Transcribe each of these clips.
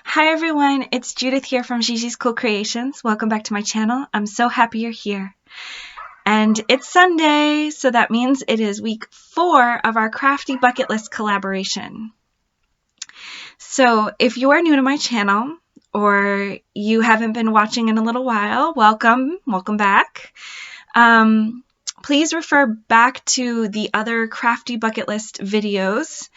Hi everyone, it's Judith here from Gigi's Cool Creations. Welcome back to my channel. I'm so happy you're here. And it's Sunday, so that means it is week 4 of our Crafty bucket list collaboration. So if you are new to my channel or you haven't been watching in a little while, welcome back. Please refer back to the other Crafty bucket list videos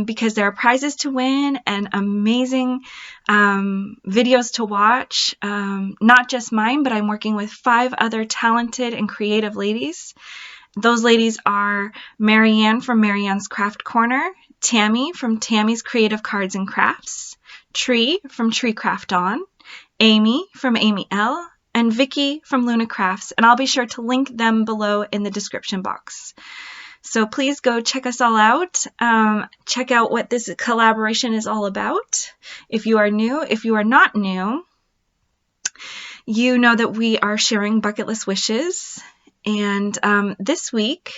because there are prizes to win and amazing videos to watch. Not just mine, but I'm working with 5 other talented and creative ladies. Those ladies are Marianne from Marianne's Craft Corner, Tammy from Tammy's Creative Cards and Crafts, Tree from Tree Craft On, Amy from Amy L, and Vicky from Luna Crafts, and I'll be sure to link them below in the description box. So please go check us all out. Check out what this collaboration is all about. If you are new, if you are not new, you know that we are sharing bucket list wishes. And this week,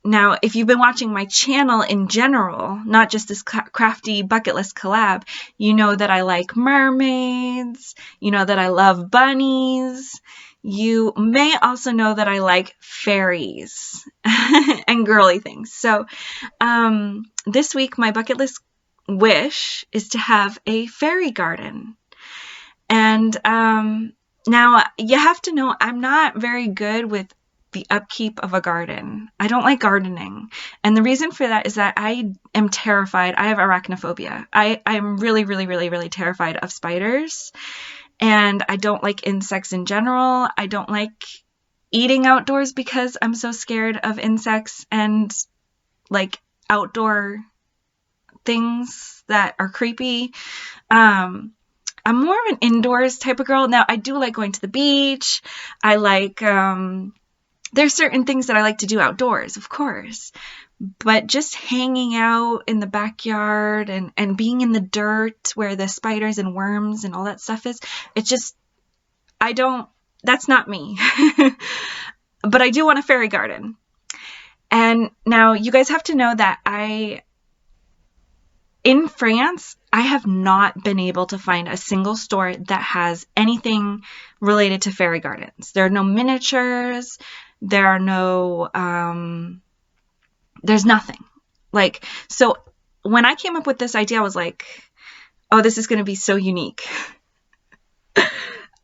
now, if you've been watching my channel in general, not just this Crafty bucket list collab, you know that I like mermaids, you know that I love bunnies, you may also know that I like fairies and girly things. So this week, my bucket list wish is to have a fairy garden. And now, you have to know I'm not very good with the upkeep of a garden. I don't like gardening. And the reason for that is that I am terrified. I have arachnophobia. I'm really terrified of spiders. And I don't like insects in general. I don't like eating outdoors because I'm so scared of insects and like outdoor things that are creepy. I'm more of an indoors type of girl. Now, I do like going to the beach. I like there's certain things that I like to do outdoors, of course, but just hanging out in the backyard and being in the dirt where the spiders and worms and all that stuff is, it's just, that's not me. But I do want a fairy garden. And now you guys have to know that in France, I have not been able to find a single store that has anything related to fairy gardens. There are no miniatures. There are no, there's nothing. Like, so when I came up with this idea, I was like, oh, this is going to be so unique.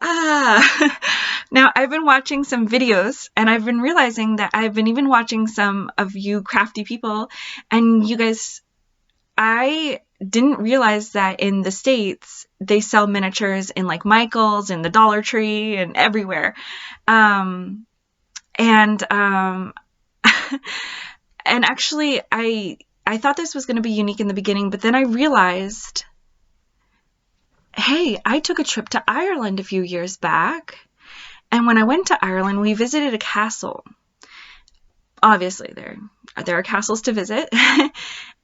Now, I've been watching some videos, and I've been realizing that I've been even watching some of you crafty people, and you guys, I didn't realize that in the States, they sell miniatures in like Michael's and the Dollar Tree and everywhere. And actually, I thought this was going to be unique in the beginning, but then I realized, hey, I took a trip to Ireland a few years back, and when I went to Ireland, we visited a castle. Obviously, there are castles to visit,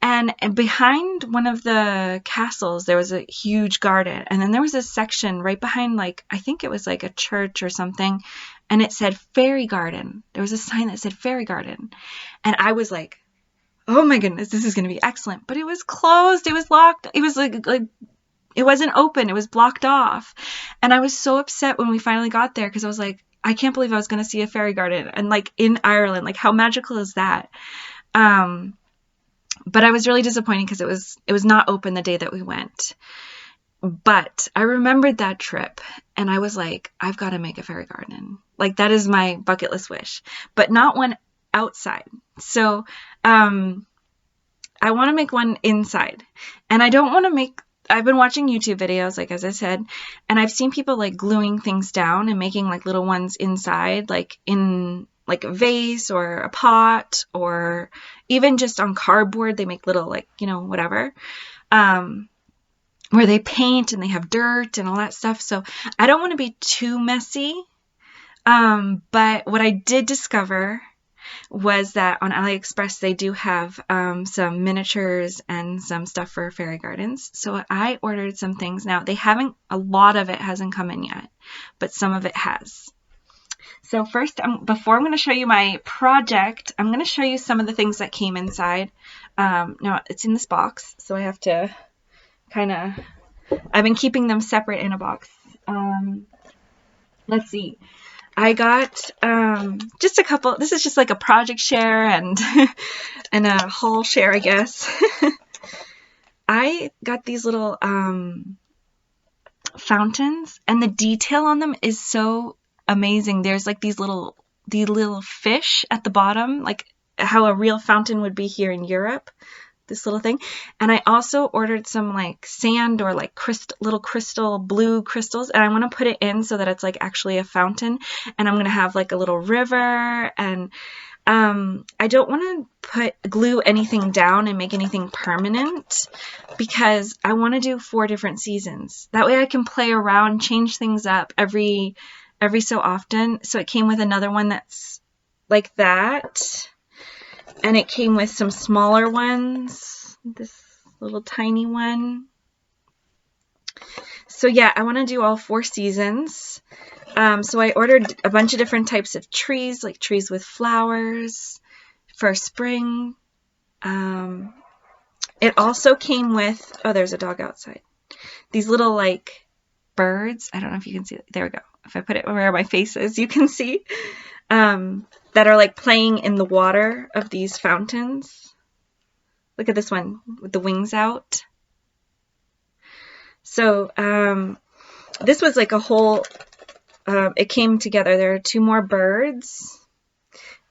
and behind one of the castles, there was a huge garden, and then there was a section right behind, like, I think it was like a church or something, and it said Fairy Garden. There was a sign that said Fairy Garden, and I was like, oh my goodness, this is going to be excellent, but it was closed, it was locked, it was like it wasn't open, it was blocked off, and I was so upset when we finally got there, because I was like, I can't believe I was going to see a fairy garden, and like in Ireland, like how magical is that? But I was really disappointed because it was not open the day that we went. But I remembered that trip, and I was like, I've got to make a fairy garden. Like, that is my bucket list wish, but not one outside. So I want to make one inside, and I don't want to make, I've been watching YouTube videos, like as I said, and I've seen people like gluing things down and making like little ones inside, like in like a vase or a pot, or even just on cardboard, they make little like, you know, whatever, where they paint and they have dirt and all that stuff. So I don't want to be too messy. But what I did discover was that on AliExpress, they do have some miniatures and some stuff for fairy gardens. So I ordered some things. Now, a lot of it hasn't come in yet, but some of it has. So first, before I'm going to show you my project, I'm going to show you some of the things that came inside. Now, it's in this box, so I have to kind of, I've been keeping them separate in a box. Let's see. I got just a couple. This is just like a project share and and a haul share, I guess. I got these little fountains, and the detail on them is so amazing. There's like these little fish at the bottom, like how a real fountain would be here in Europe. This little thing. And I also ordered some like sand or like little blue crystals, and I want to put it in so that it's like actually a fountain, and I'm going to have like a little river, and I don't want to glue anything down and make anything permanent, because I want to do 4 different seasons. That way I can play around, change things up every so often. So it came with another one that's like that. And it came with some smaller ones, this little tiny one. So yeah, I want to do all 4 seasons. So I ordered a bunch of different types of trees, like trees with flowers for spring. It also came with, oh, there's a dog outside. These little like birds. I don't know if you can see it. There we go. If I put it where my face is, you can see. That are like playing in the water of these fountains. Look at this one with the wings out. So this was like a whole, it came together. There are 2 more birds,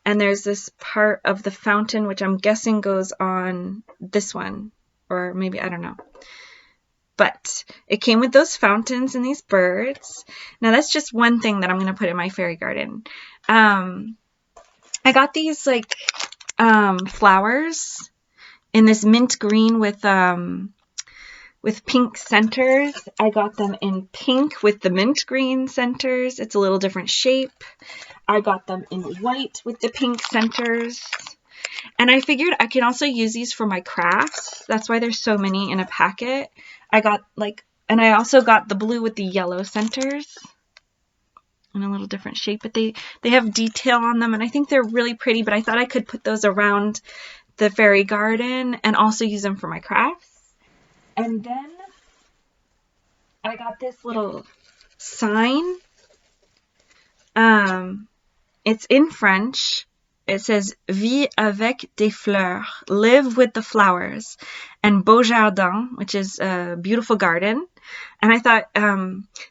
and there's this part of the fountain which I'm guessing goes on this one, or maybe, I don't know. But it came with those fountains and these birds. Now that's just one thing that I'm going to put in my fairy garden. I got these like flowers in this mint green with pink centers. I got them in pink with the mint green centers. It's a little different shape. I got them in white with the pink centers. And I figured I can also use these for my crafts. That's why there's so many in a packet. I got like, and I also got the blue with the yellow centers in a little different shape, but they have detail on them, and I think they're really pretty, but I thought I could put those around the fairy garden and also use them for my crafts. And then I got this little sign. It's in French. It says "Vis avec des fleurs," live with the flowers, and beau jardin, which is a beautiful garden. And I thought,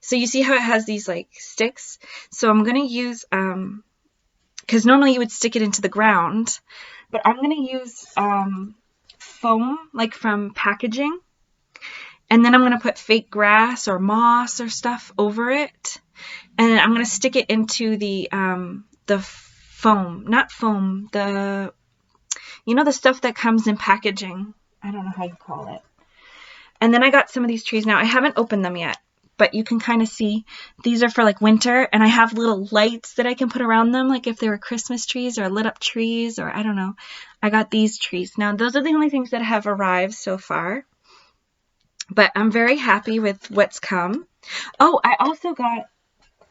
so you see how it has these like sticks? So I'm going to use, because normally you would stick it into the ground, but I'm going to use foam, like from packaging. And then I'm going to put fake grass or moss or stuff over it. And then I'm going to stick it into the foam, not foam, the stuff that comes in packaging. I don't know how you call it. And then I got some of these trees. Now I haven't opened them yet, but you can kind of see these are for like winter, and I have little lights that I can put around them, like if they were Christmas trees or lit up trees, or I don't know. I got these trees. Now those are the only things that have arrived so far, but I'm very happy with what's come. Oh, I also got,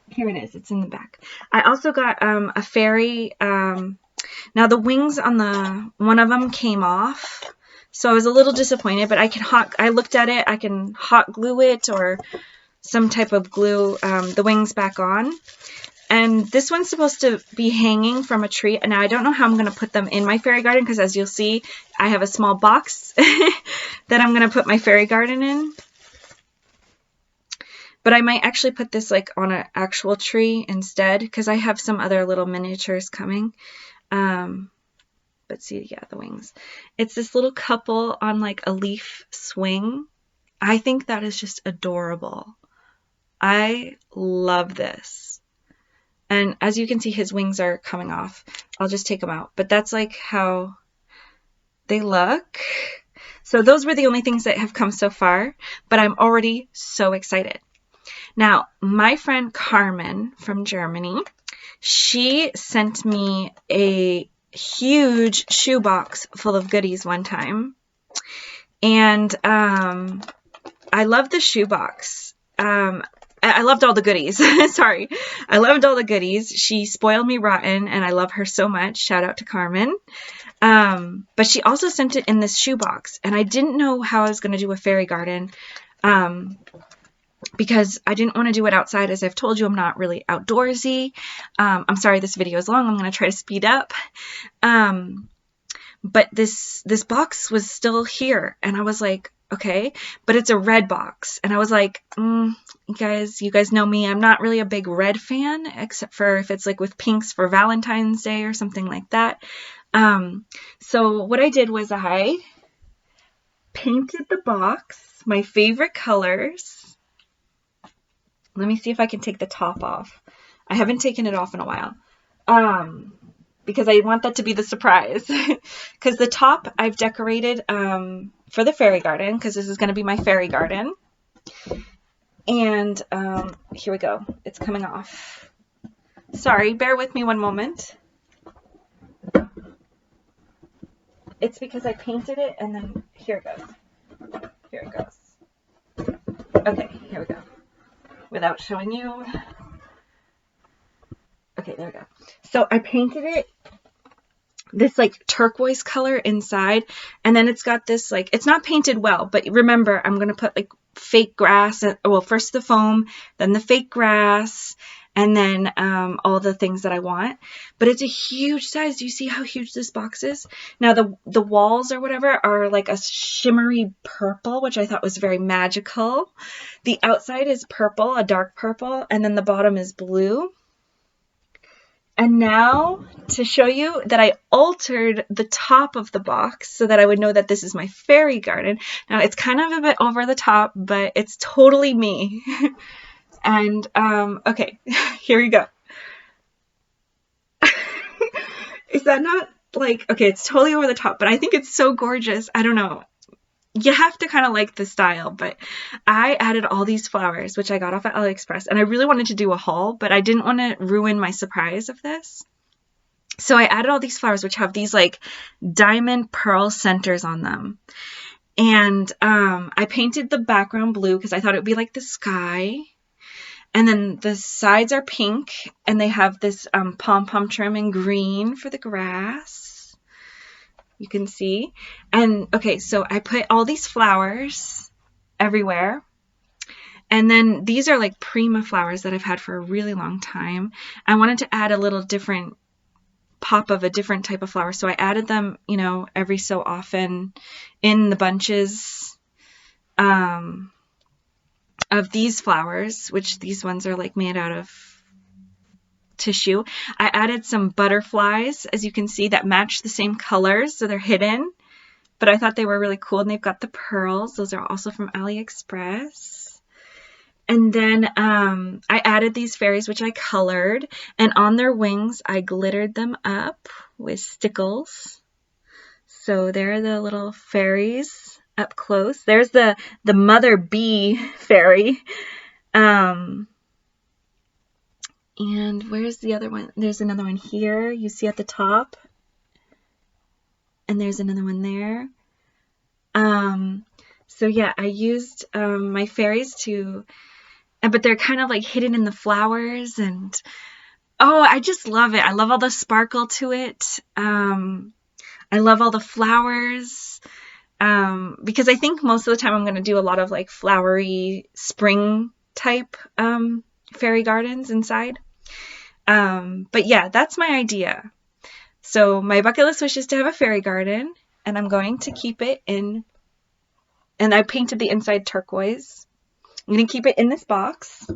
here it is, it's in the back. I also got a fairy, now the wings on one of them came off, so I was a little disappointed, but I looked at it, I can hot glue it or some type of glue the wings back on. And this one's supposed to be hanging from a tree. Now I don't know how I'm going to put them in my fairy garden, because as you'll see, I have a small box that I'm going to put my fairy garden in. But I might actually put this like on an actual tree instead, because I have some other little miniatures coming. But see, yeah, the wings. It's this little couple on like a leaf swing. I think that is just adorable. I love this. And as you can see, his wings are coming off. I'll just take them out. But that's like how they look. So those were the only things that have come so far, but I'm already so excited. Now, my friend Carmen from Germany, she sent me a huge shoebox full of goodies one time. And I love the shoebox. I loved all the goodies. Sorry. I loved all the goodies. She spoiled me rotten, and I love her so much. Shout out to Carmen. But she also sent it in this shoebox, and I didn't know how I was going to do a fairy garden, because I didn't want to do it outside. As I've told you, I'm not really outdoorsy. I'm sorry this video is long. I'm going to try to speed up. But this box was still here, and I was like, okay, but it's a red box. And I was like, you guys know me. I'm not really a big red fan, except for if it's like with pinks for Valentine's Day or something like that. So what I did was I painted the box, my favorite colors. Let me see if I can take the top off. I haven't taken it off in a while. Because I want that to be the surprise. Because the top I've decorated for the fairy garden, because this is going to be my fairy garden. And here we go. It's coming off. Sorry, bear with me one moment. It's because I painted it and then here it goes. Here it goes. Okay, here we go. Without showing you. Okay, there we go. So I painted it this like turquoise color inside, and then it's got this like, it's not painted well, but remember I'm going to put like fake grass, well, first the foam, then the fake grass, and then all the things that I want. But it's a huge size. Do you see how huge this box is? Now the walls or whatever are like a shimmery purple, which I thought was very magical. The outside is purple, a dark purple, and then the bottom is blue. And now to show you that I altered the top of the box so that I would know that this is my fairy garden. Now it's kind of a bit over the top, but it's totally me. And, okay, here we go. Is that not like, okay, it's totally over the top, but I think it's so gorgeous. I don't know. You have to kind of like the style, but I added all these flowers, which I got off at AliExpress, and I really wanted to do a haul, but I didn't want to ruin my surprise of this. So I added all these flowers, which have these like diamond pearl centers on them. And I painted the background blue because I thought it would be like the sky. And then the sides are pink, and they have this pom-pom trim in green for the grass. You can see. And okay, so I put all these flowers everywhere. And then these are like Prima flowers that I've had for a really long time. I wanted to add a little different pop of a different type of flower. So I added them, you know, every so often in the bunches of these flowers, which these ones are like made out of tissue. I added some butterflies, as you can see, that match the same colors, so they're hidden, but I thought they were really cool. And they've got the pearls. Those are also from AliExpress. And then I added these fairies, which I colored, and on their wings I glittered them up with stickles. So they're the little fairies up close. There's the mother bee fairy. And where's the other one? There's another one here. You see at the top. And there's another one there. So yeah, I used my fairies to, but they're kind of like hidden in the flowers, and oh, I just love it. I love all the sparkle to it. I love all the flowers. Because I think most of the time I'm going to do a lot of like flowery spring type fairy gardens inside. But yeah, that's my idea. So my bucket list was just to have a fairy garden, and I'm going to keep it in, and I painted the inside turquoise. I'm going to keep it in this box.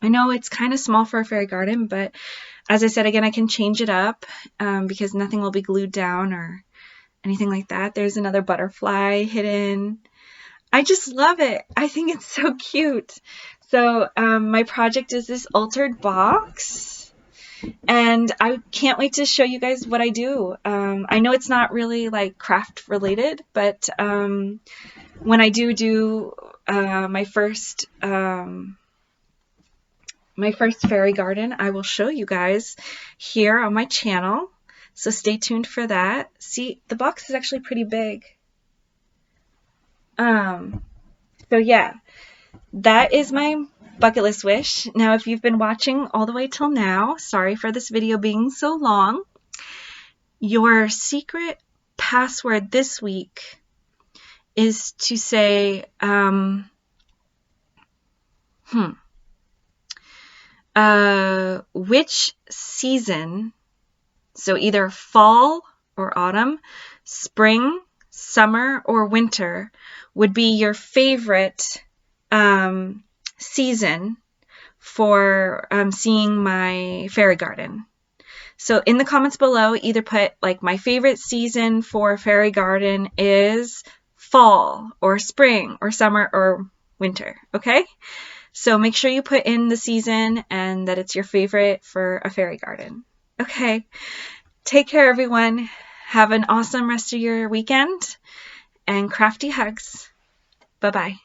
I know it's kind of small for a fairy garden, but as I said, again, I can change it up because nothing will be glued down or anything like that. There's another butterfly hidden. I just love it. I think it's so cute. So my project is this altered box, and I can't wait to show you guys what I do. I know it's not really like craft related, but when I do my first fairy garden, I will show you guys here on my channel. So stay tuned for that. See, the box is actually pretty big. So yeah, that is my bucket list wish. Now, if you've been watching all the way till now, sorry for this video being so long. Your secret password this week is to say, which season, so either fall or autumn, spring, summer, or winter, would be your favorite season for seeing my fairy garden. So in the comments below, either put like my favorite season for fairy garden is fall or spring or summer or winter, okay? So make sure you put in the season and that it's your favorite for a fairy garden. Okay, take care everyone. Have an awesome rest of your weekend and crafty hugs. Bye-bye.